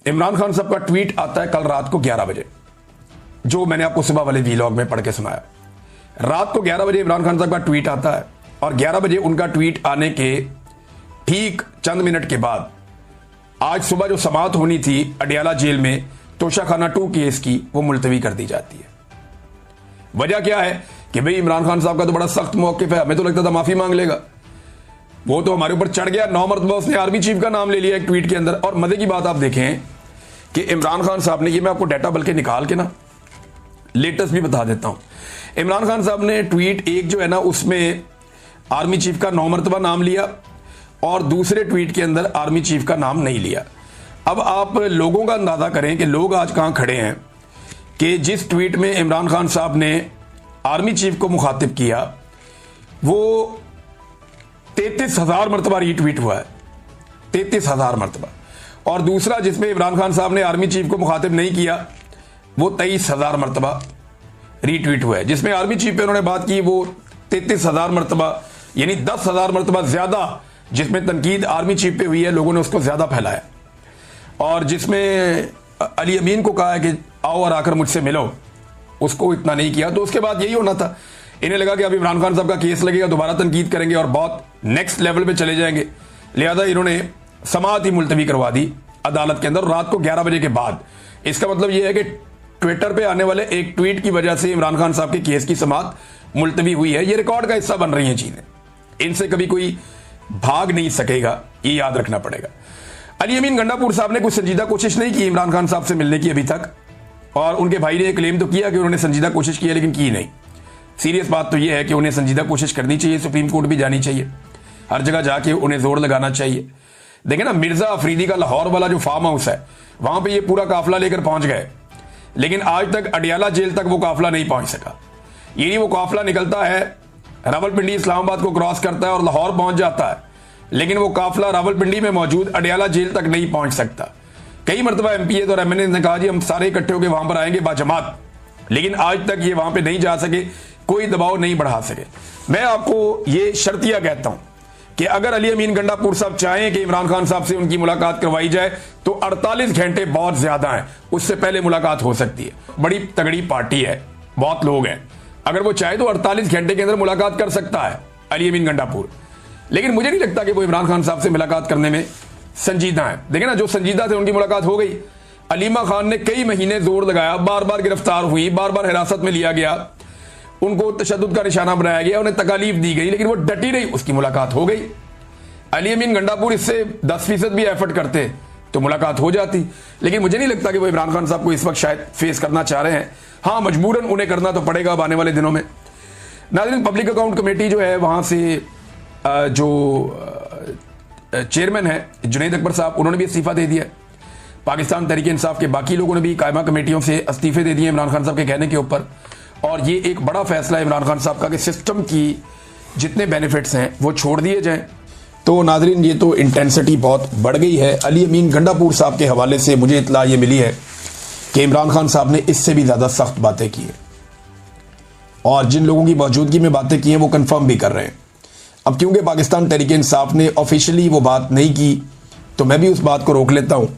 इमरान खान साहब का ट्वीट आता है कल रात को 11 बजे, जो मैंने आपको सुबह वाले वीलॉग में पढ़ के सुनाया। रात को 11 बजे इमरान खान साहब का ट्वीट आता है और 11 बजे उनका ट्वीट आने के ठीक चंद मिनट के बाद आज सुबह जो समाअत होनी थी अडियाला जेल में तोशाखाना 2 केस की, वो मुलतवी कर दी जाती है। वजह क्या है कि भाई इमरान खान साहब का तो बड़ा सख्त मौक़िफ़ है, हमें तो लगता था माफी मांग लेगा, वो तो हमारे ऊपर चढ़ गया। 9 मरतबा उसने आर्मी चीफ का नाम ले लिया एक ट्वीट के अंदर। और मजे की बात आप देखें कि इमरान खान साहब ने, ये मैं आपको डाटा बल्कि निकाल के ना लेटेस्ट भी बता देता हूं, इमरान खान साहब ने ट्वीट एक जो है ना उसमें आर्मी चीफ का 9 मरतबा नाम लिया और दूसरे ट्वीट के अंदर आर्मी चीफ का नाम नहीं लिया। अब आप लोगों का अंदाजा करें कि लोग आज कहां खड़े हैं कि जिस ट्वीट में इमरान खान साहब ने आर्मी चीफ को मुखातिब किया वो 33,000 मरतबा रीट्वीट हुआ है, 33,000 मरतबा, और दूसरा जिसमें इमरान खान साहब ने आर्मी चीफ को मुखातिब नहीं किया वो 23,000 मरतबा रीट्वीट हुआ है। जिसमें आर्मी चीफ पे उन्होंने बात की वो 33,000 मरतबा, यानी 10,000 मरतबा ज्यादा जिसमें तनकीद आर्मी चीफ पे हुई है, लोगों ने उसको ज्यादा फैलाया। और जिसमें अली अमीन को कहा है कि आओ और आकर मुझसे मिलो, उसको इतना नहीं किया। तो उसके बाद यही होना था, इन्हें लगा कि अब इमरान खान साहब का केस लगेगा, दोबारा तनकीद करेंगे और बहुत नेक्स्ट लेवल पे चले जाएंगे, लिहाजा इन्होंने समाअत ही मुलतवी करवा दी अदालत के अंदर रात को 11 बजे के बाद। इसका मतलब यह है कि ट्विटर पे आने वाले एक ट्वीट की वजह से इमरान खान साहब के केस की समाअत मुलतवी हुई है। ये रिकॉर्ड का हिस्सा बन रही है चीजें, इनसे कभी कोई भाग नहीं सकेगा, ये याद रखना पड़ेगा। अली अमीन गंडापुर साहब ने कुछ संजीदा कोशिश नहीं की इमरान खान साहब से मिलने की अभी तक, और उनके भाई ने क्लेम तो किया कि उन्होंने संजीदा कोशिश की है, लेकिन की नहीं। सीरियस बात तो यह है कि उन्हें संजीदा कोशिश करनी चाहिए, सुप्रीम कोर्ट भी जानी चाहिए, हर जगह जाके उन्हें जोर लगाना चाहिए। देखें ना, मिर्जा अफरीदी का लाहौर वाला जो फार्म हाउस है वहां पे ये पूरा काफिला लेकर पहुंच गए, लेकिन आज तक अडियाला जेल तक वो काफिला नहीं पहुंच सका। यही वो काफिला निकलता है, रावलपिंडी इस्लामाबाद को क्रॉस करता है और लाहौर पहुंच जाता है, लेकिन वो काफिला रावलपिंडी में मौजूद अडियाला जेल तक नहीं पहुंच सकता। कई मरतबा एमपीए और एमएनए ने कहा जी हम सारे इकट्ठे होकर वहां पर आएंगे बाजमात, लेकिन आज तक ये वहां पर नहीं जा सके, कोई दबाव नहीं बढ़ा सके। मैं आपको ये शर्तिया कहता हूं कि अगर अली अमीन गंडापुर साहब चाहें कि इमरान खान साहब से उनकी मुलाकात करवाई जाए तो 48 घंटे बहुत ज्यादा हैं, उससे पहले मुलाकात हो सकती है। बड़ी तगड़ी पार्टी है, बहुत लोग हैं, अगर वो चाहे तो 48 घंटे के अंदर मुलाकात कर सकता है अली अमीन गंडापुर। लेकिन मुझे नहीं लगता कि वो इमरान खान साहब से मुलाकात करने में संजीदा है। देखें ना, जो संजीदा थे उनकी मुलाकात हो गई। अलीमा खान ने कई महीने जोर लगाया, बार बार गिरफ्तार हुई, बार बार हिरासत में लिया गया, उनको तशद्दुद का निशाना बनाया गया, उन्हें तकालीफ दी गई, लेकिन वो डटी रही, उसकी मुलाकात हो गई। अली अमीन गंडापुर इससे 10% भी एफर्ट करते तो मुलाकात हो जाती, लेकिन मुझे नहीं लगता कि वो इमरान खान साहब को इस वक्त शायद फेस करना चाह रहे हैं। हाँ, मजबूरन उन्हें करना तो पड़ेगा अब आने वाले दिनों में। नाज़रीन, पब्लिक अकाउंट कमेटी जो है वहां से जो चेयरमैन है जुनैद अकबर साहब, उन्होंने भी इस्तीफा दे दिया। पाकिस्तान तहरीक इंसाफ के बाकी लोगों ने भी कायमा कमेटियों से इस्तीफे दे दिए इमरान खान साहब के कहने के ऊपर। और ये एक बड़ा फैसला है इमरान खान साहब का कि सिस्टम की जितने बेनिफिट्स हैं वो छोड़ दिए जाएं। तो नाजरीन, ये तो इंटेंसिटी बहुत बढ़ गई है। अली अमीन गंडापुर साहब के हवाले से मुझे इत्तला ये मिली है कि इमरान खान साहब ने इससे भी ज़्यादा सख्त बातें की हैं, और जिन लोगों की मौजूदगी में बातें की हैं वो कन्फर्म भी कर रहे हैं। अब क्योंकि पाकिस्तान तहरीक इंसाफ ने ऑफिशियली वो बात नहीं की तो मैं भी उस बात को रोक लेता हूँ,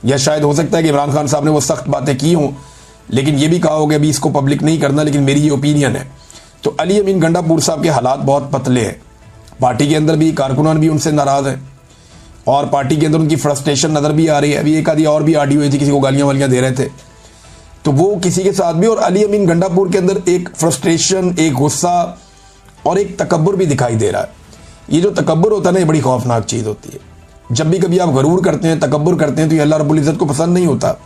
या शायद हो सकता है कि इमरान खान साहब ने वो सख्त बातें की हों, लेकिन ये भी कहा होगा अभी इसको पब्लिक नहीं करना, लेकिन मेरी ये ओपिनियन है। तो अली अमीन गंडापुर साहब के हालात बहुत पतले हैं, पार्टी के अंदर भी कारकुनान भी उनसे नाराज हैं और पार्टी के अंदर उनकी फ्रस्ट्रेशन नजर भी आ रही है। अभी एक आधी और भी ऑडियो हुई थी, किसी को गालियां वालियां दे रहे थे, तो वो किसी के साथ भी, और अली अमीन गंडापुर के अंदर एक फ्रस्ट्रेशन, एक गुस्सा और एक तकब्बुर भी दिखाई दे रहा है। ये जो तकब्बुर होता है ना, ये बड़ी खौफनाक चीज होती है। जब भी कभी आप गरूर करते हैं, तकब्बुर करते हैं, तो ये अल्लाह रब्बुल इज़्ज़त को पसंद नहीं होता,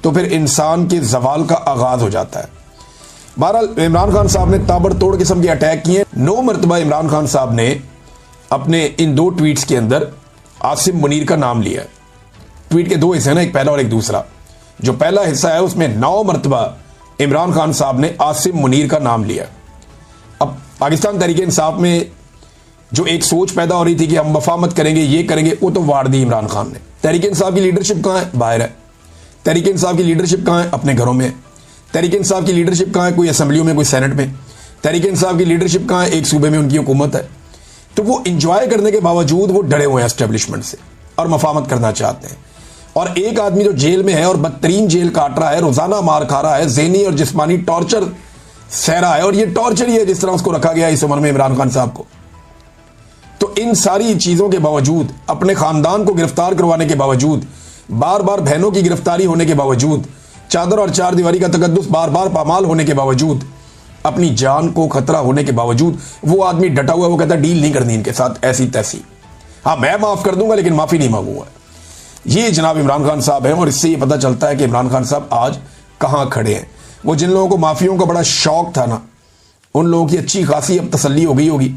तो फिर इंसान के जवाल का आगाज हो जाता है। बहरहाल इमरान खान साहब ने ताबड़तोड़ किस्म के अटैक किए। 9 मरतबा इमरान खान साहब ने अपने इन 2 ट्वीट्स के अंदर आसिम मुनीर का नाम लिया है। ट्वीट के 2 हिस्से हैं ना, एक पहला और एक दूसरा। जो पहला हिस्सा है उसमें 9 मरतबा इमरान खान साहब ने आसिम मुनीर का नाम लिया। अब पाकिस्तान तहरीक इंसाफ में जो एक सोच पैदा हो रही थी कि हम वफा मत करेंगे, ये करेंगे, वो तो वार दी इमरान खान ने। तहरीक इंसाफ की लीडरशिप कहाँ है? बाहर है। तहरीक इंसाफ की लीडरशिप कहाँ है? अपने घरों में। तहरीक इंसाफ की लीडरशिप कहाँ है? कोई असेंबलियों में, कोई सेनेट में। तहरीक इंसाफ की लीडरशिप कहाँ है? एक सूबे में उनकी हुकूमत है। तो वो इंजॉय करने के बावजूद वो डरे हुए हैं एस्टेब्लिशमेंट से और मफामत करना चाहते हैं। और एक आदमी जो जेल में है और बदतरीन जेल काट रहा है, रोजाना मार खा रहा है, ज़हनी और जिस्मानी टॉर्चर सह रहा है, और ये टॉर्चर ही है जिस तरह उसको रखा गया इस उम्र में इमरान खान साहब को। तो इन सारी चीजों के बावजूद, अपने खानदान को गिरफ्तार करवाने के बावजूद, बार बार बहनों की गिरफ्तारी होने के बावजूद, चादर और चार दीवारी का तकद्दुस बार बार पामाल होने के बावजूद, अपनी जान को खतरा होने के बावजूद वो आदमी डटा हुआ, वो कहता डील नहीं करनी इनके साथ ऐसी तैसी। हाँ, मैं माफ कर दूंगा लेकिन माफी नहीं मांगूंगा। ये जनाब इमरान खान साहब हैं, और इससे ये पता चलता है कि इमरान खान साहब आज कहां खड़े हैं। वो जिन लोगों को माफियों का बड़ा शौक था ना, उन लोगों की अच्छी खासी अब तसल्ली हो गई होगी,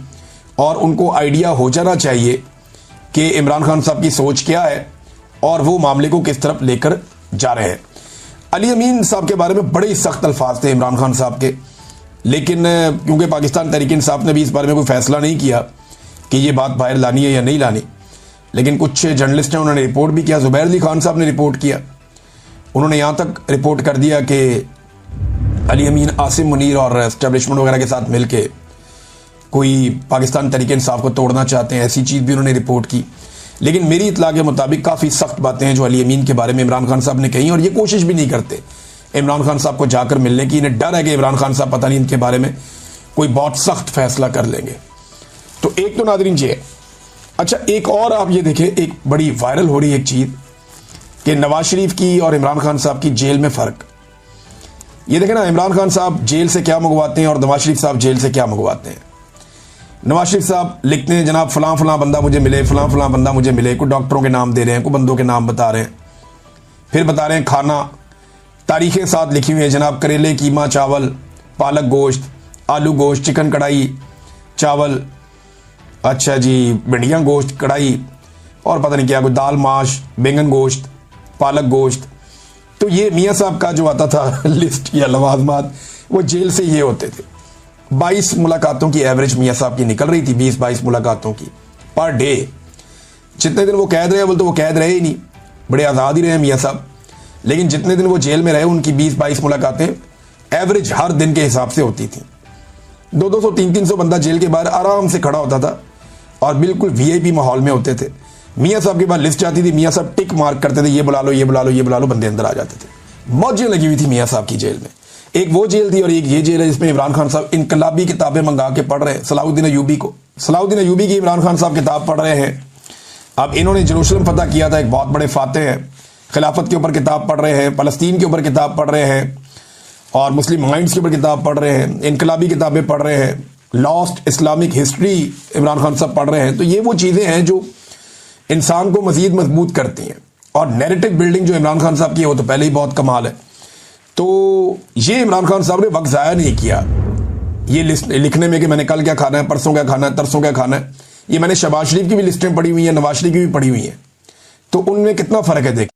और उनको आइडिया हो जाना चाहिए कि इमरान खान साहब की सोच क्या है और वो मामले को किस तरफ लेकर जा रहे हैं। अली अमीन साहब के बारे में बड़े ही सख्त अल्फाज थे इमरान खान साहब के, लेकिन क्योंकि पाकिस्तान तहरीक इंसाफ ने भी इस बारे में कोई फैसला नहीं किया कि ये बात बाहर लानी है या नहीं लानी, लेकिन कुछ जर्नलिस्ट हैं उन्होंने रिपोर्ट भी किया। ज़ुबैर अली खान साहब ने रिपोर्ट किया, उन्होंने यहाँ तक रिपोर्ट कर दिया कि अली अमीन आसिम मुनीर और एस्टेब्लिशमेंट वगैरह के साथ मिलके कोई पाकिस्तान तहरीक इंसाफ को तोड़ना चाहते हैं, ऐसी चीज़ भी उन्होंने रिपोर्ट की। लेकिन मेरी इत्तला के मुताबिक काफ़ी सख्त बातें हैं जो अली अमीन के बारे में इमरान खान साहब ने कही, और ये कोशिश भी नहीं करते इमरान खान साहब को जाकर मिलने की। इन्हें डर है कि इमरान खान साहब पता नहीं इनके बारे में कोई बहुत सख्त फैसला कर लेंगे। तो एक तो नादरीन जी है। अच्छा, एक और आप ये देखें, एक बड़ी वायरल हो रही एक चीज़ कि नवाज शरीफ की और इमरान खान साहब की जेल में फ़र्क। ये देखें ना, इमरान खान साहब जेल से क्या मंगवाते हैं और नवाज शरीफ साहब जेल से क्या मंगवाते हैं। नवाज शरीफ साहब लिखते हैं जनाब फलां फलां बंदा मुझे मिले, फलां फलां बंदा मुझे मिले, कोई डॉक्टरों के नाम दे रहे हैं, कोई बंदों के नाम बता रहे हैं, फिर बता रहे हैं खाना, तारीखें साथ लिखी हुई है जनाब, करेले कीमा चावल, पालक गोश्त, आलू गोश्त, चिकन कढ़ाई चावल, अच्छा जी भिंडियाँ गोश्त कढ़ाई, और पता नहीं क्या, कोई दाल माश, बैंगन गोश्त, पालक गोश्त। तो ये मियाँ साहब का जो आता था लिस्ट या लवाजमात, वो जेल से ये होते थे। 22 मुलाकातों की एवरेज मियाँ साहब की निकल रही थी, 20-22 मुलाकातों की पर डे। जितने दिन वो कैद रहे, बोलते तो वो कैद रहे ही नहीं, बड़े आज़ाद ही रहे मियाँ साहब, लेकिन जितने दिन वो जेल में रहे उनकी 20-22 मुलाकातें एवरेज हर दिन के हिसाब से होती थी। 200-200, 300-300 बंदा जेल के बाहर आराम से खड़ा होता था और बिल्कुल VIP माहौल में होते थे। मियाँ साहब के बाद लिस्ट आती थी, मियाँ साहब टिक मार्क करते थे, ये बुला लो, ये बुला लो, ये बुला लो, बंदे अंदर आ जाते थे। मौजें लगी हुई थी मियाँ साहब की जेल में। एक वो जेल थी और एक ये जेल है जिसमें इमरान खान साहब इनकलाबी किताबें मंगा के पढ़ रहे हैं। सलाउद्दीन अयूबी की इमरान खान साहब किताब पढ़ रहे हैं। अब इन्होंने जेरूसलम फतह किया था, एक बहुत बड़े फातेह हैं, खिलाफत के ऊपर किताब पढ़ रहे हैं, फ़लस्तीन के ऊपर किताब पढ़ रहे हैं, और मुस्लिम माइंड्स के ऊपर किताब पढ़ रहे हैं, इनकलाबी किताबें पढ़ रहे हैं, lost Islamic history Imran Khan साहब पढ़ रहे हैं। तो ये वो चीज़ें हैं जो इंसान को मजीद मजबूत करती हैं, और नैरेटिव बिल्डिंग जो इमरान खान साहब की है वो तो पहले ही बहुत कमाल है। तो ये इमरान खान साहब ने वक्त ज़ाया नहीं किया ये लिस्ट लिखने में कि मैंने कल क्या खाना है, परसों क्या खाना है, तरसों क्या खाना है। ये मैंने शहबाज शरीफ की भी लिस्टें पढ़ी हुई हैं, नवाज शरीफ की भी पढ़ी हुई हैं, तो उनमें कितना फ़र्क है देख।